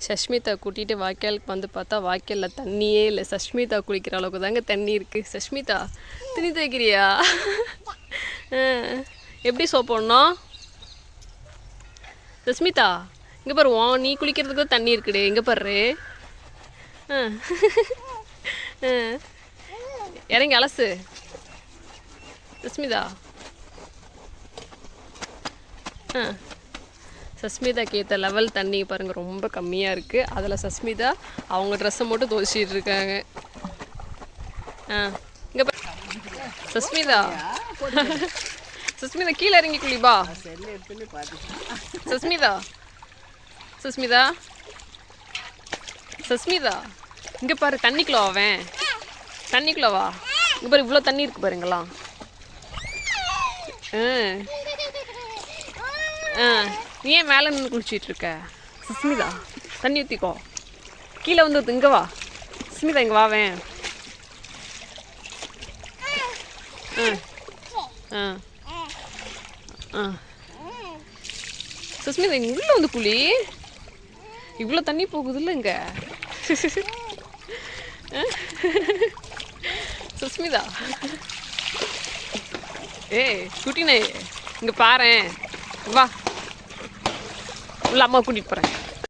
சஷ்மிதா கூட்டிகிட்டு வாய்க்காலுக்கு வந்து பார்த்தா வாய்க்காலில் தண்ணியே இல்லை. சஷ்மிதா குளிக்கிற அளவுக்கு தாங்க தண்ணி இருக்குது. சஷ்மிதா துணி துவைக்கிறியா? எப்படி சோப் போடணும்? சஷ்மிதா இங்கே பாரு, நீ குளிக்கிறதுக்கு தண்ணி இருக்குடு. இங்கே பாரு. இறங்கி அலசு சஷ்மிதா. சஷ்மிதாக்கு ஏற்ற லெவல் தண்ணி பாருங்கள் ரொம்ப கம்மியாக இருக்குது. அதில் சஷ்மிதா அவங்க ட்ரெஸ்ஸை மட்டும் துவைச்சிட்டு இருக்காங்க. இங்கே சஷ்மிதா சஷ்மிதா கீழே இறங்கி குளிப்பா. சஷ்மிதா சஷ்மிதா சஷ்மிதா இங்கே பாரு, தண்ணிக்குள்ளே அவன் தண்ணிக்குள்ளே வா. இங்கே பாரு, இவ்வளோ தண்ணி இருக்குது பாருங்களா. நீ ஏன் மேலே நின்று குளிச்சிட்டு இருக்க? சுஸ்மிதா தண்ணி ஊற்றிக்கோ. கீழே வந்து இங்கே வா. சுஸ்மிதா இங்கே வாவேன். சுஸ்மிதா இங்கே உள்ள வந்து குளி. இவ்வளோ தண்ணி போகுதுல்ல இங்கே. சுஸ்மிதா குட்டினே இங்கே பாரேன். வா உள்ள அம்மா கூட்டிகிட்டு போகிறேன்.